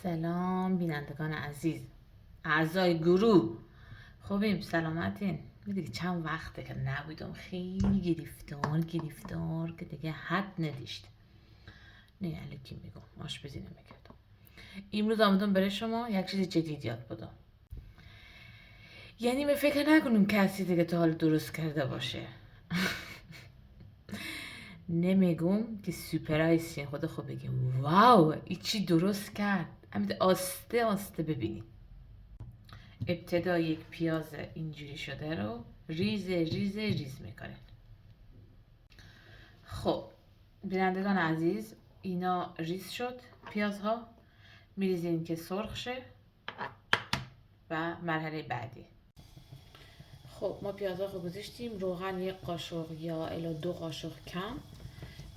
سلام بینندگان عزیز، اعضای گروه، خوبیم؟ سلامتین؟ میدونی چند وقته که نبودم، خیلی گرفتار که دیگه حد نداشت. نه الکی میگم، آشپزی نمیکردم. امروز آمدم برای شما یک چیز جدید یاد بدم. یعنی من فکر نکنم کسی دیگه تا حال درست کرده باشه. نمیگم که سوپرایسین، خدا خوب بگیم واو این چی درست کرد. همین آسته آسته ببینید. ابتدا یک پیاز اینجوری شده رو ریز میکنید. خب بینندگان عزیز، اینا ریز شد پیازها، میریزیم که سرخ شه و مرحله بعدی. خب ما پیازها رو گذاشتیم، روغن یک قاشق یا الا 2 قاشق کم.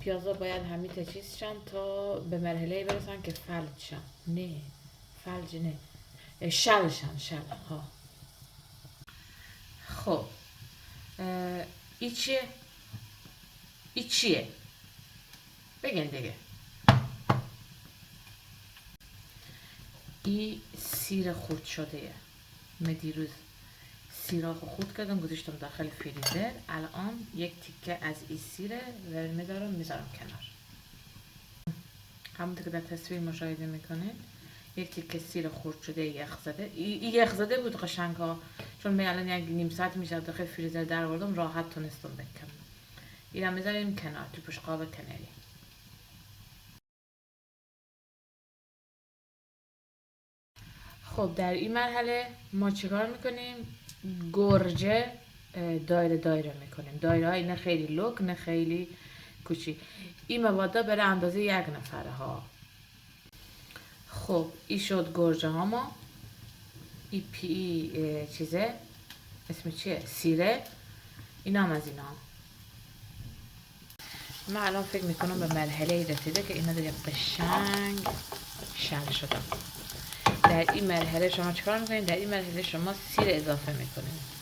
پیازها باید همین چیز شن تا به مرحله برسن که فلج شن. نه فلج نه، شل ها. خب ای چیه بگین دیگه. این سیر خورد شده ایه. من دیروز سیراخو خورد کردم گذاشتم داخل فریزر. الان یک تیکه از این سیره و میذارم کنار. همونطور که در تصویر مشاهده میکنید یک تیکه سیر خورد شده یخزده. این یخزده بود قشنگ ها، چون من الان یک نیم ساعت میشه داخل فریزر در آوردم، راحت تونستم بکنم. اینا میذاریم کنار تو بشقاب کناری. خب در این مرحله ما چیکار میکنیم؟ گرجه دایره میکنیم. دایره های نه خیلی لوک نه خیلی کوچی. این موادا برای اندازه 1 نفره ها. خب این شد گرجه ها ما. این چیزه اسم چیه؟ سیره. اینا هم از اینا. من الان فکر میکنم به مرحله رسیده که اینا دیگه قشنگ شل شدن. در این مرحله شما چیکار میکنید؟ در این مرحله شما سیر اضافه میکنید.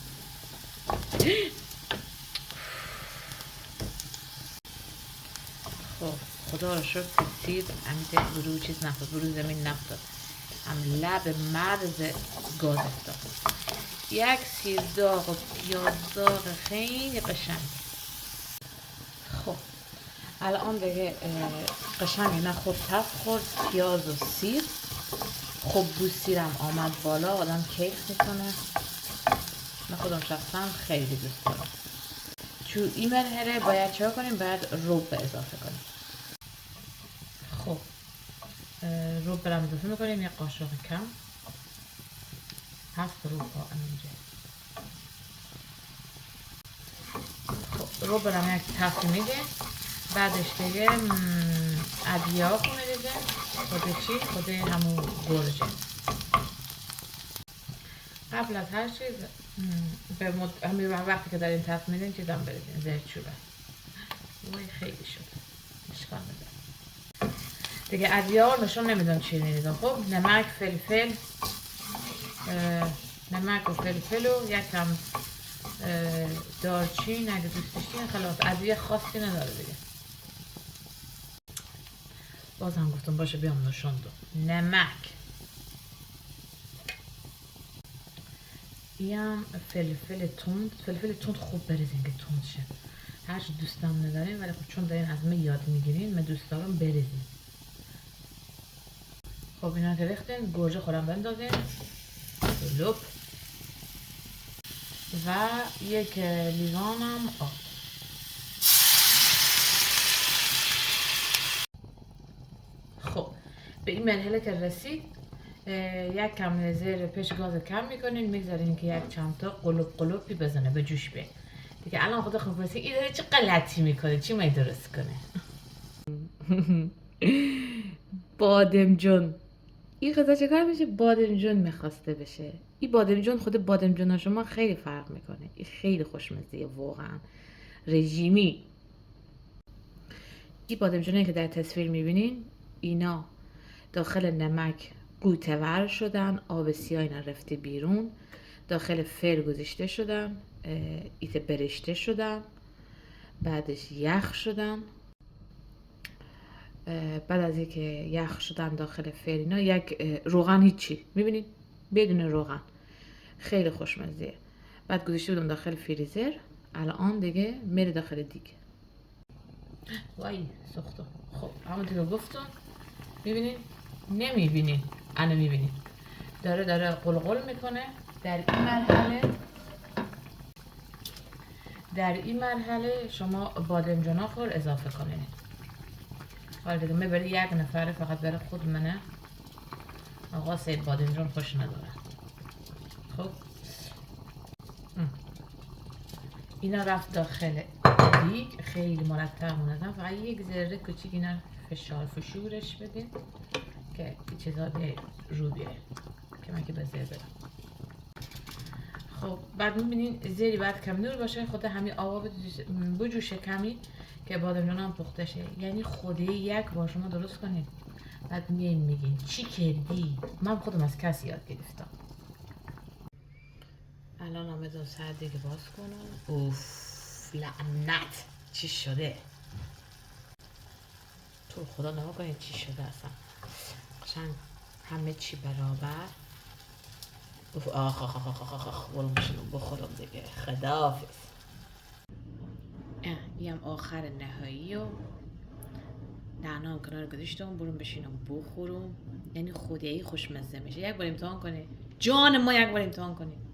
خب خدا رو شکر که سیر امیده برو چیز نخورد، برو زمین نفتاد، هم لب مرز گاز افتاد. یک سیر داغ و پیاز داغ خیلی قشنگ. خب الان دیگه قشنگ اینا خوب تف خورد پیاز و سیر. خب بو سیرم آمد بالا، آدم کیف میکنه. من خودم شخصا خیلی دوست دارم. تو این مرحله باید چه کنیم؟ باید روب اضافه کنیم. خب روب برم اضافه میکنیم، یک قاشق کم، 7 روب ها اینجا. خب روب برم یک تفت میده. بعدش دیگه ادویه خونه دیگه، خود همون گرجه. قبل از هر چیز همین وقتی که دارین تفت میدین چیزم بریدین، زرچوبه. وای خیلی شد، اشکال نداره دیگه. ادویه ها نشون نمیدم چی میریزم. خب نمک، فلفل، نمک و فلفل و یکم دارچین اگه دوست داشتین. خلاص ادویه خاصی نداره دیگه. بازم گفتم باشه بیام نشوندم. نمک، اینم فلفل تند خوب بریزین که تند شه. هرچی دوستم ندارین ولی خب چون دارین از من یاد میگیرین من دوست دارم بریزین. خب اینا که ریختین، گوجه خورم بندازین لپ و یک لیوانم آب. خب به این مرحله که رسید یک کم زیر پیش گاز کم میکنین، میگذارین که یک چند تا قلوبی بزنه، به جوش بیاد دیگه. الان خدا خوب رسید. این داره چه غلطی میکنه؟ چی می درست کنه؟ بادمجون. این غذا چه کار میشه؟ بادمجون میخواسته بشه. این بادمجون، خود بادمجون ها شما خیلی فرق میکنه. این خیلی خوشمزه واقعا، رژیمی. این بادمجونایی که در تصویر میبینین اینا داخل نمک قوطه‌ور شدن، آب سیاه اینا رفته بیرون، داخل فر گذاشته شدن، ایت برشته شدن، بعدش یخ شدن، بعد از اینکه یخ شدن داخل فرینا یک روغن هیچی میبینید بدون روغن خیلی خوشمزه. بعد گذاشته بودم داخل فریزر، الان دیگه میره داخل دیگ. وای سوختم. خب همونطور که گفتم میبینید نمیبینید انا میبینید داره قلقل میکنه. در این مرحله شما بادمجان آخر اضافه کنید. حالا دیگه میبری یک نفره فقط برای خود منه، آقا سید بادمجان خوش نداره. خب اینا رفت داخل دیگ، خیلی مرتب منظم، فقط یک ذره کوچیک اینا فشورش بدین که چیزا بیای رو بیای که من که بذاره برم. خب بعد میبینین زیری بعد کم نور باشه، خود همین آب بجوشه کمی که بادمجان هم پخته شه. یعنی خوده یک بار شما درست کنید بعد میگین چی کردی؟ من خودم از کسی یاد گرفتم. الان هم بذار سر دیگه باز کنم. اوف لعنت چی شده؟ تو خدا نما کنید چی شده اصلا. قشنگ همه چی برابر. اوف آخ آخ آخ آخ آخ برم بشینم بخورم دیگه. خداحافظ. این هم آخر نهایی و نعنام کنار گذاشتم، برم بشینم بخورم. یعنی خدایی خوشمزه میشه. یک بار امتحان کنید جان ما، یک بار امتحان کنید.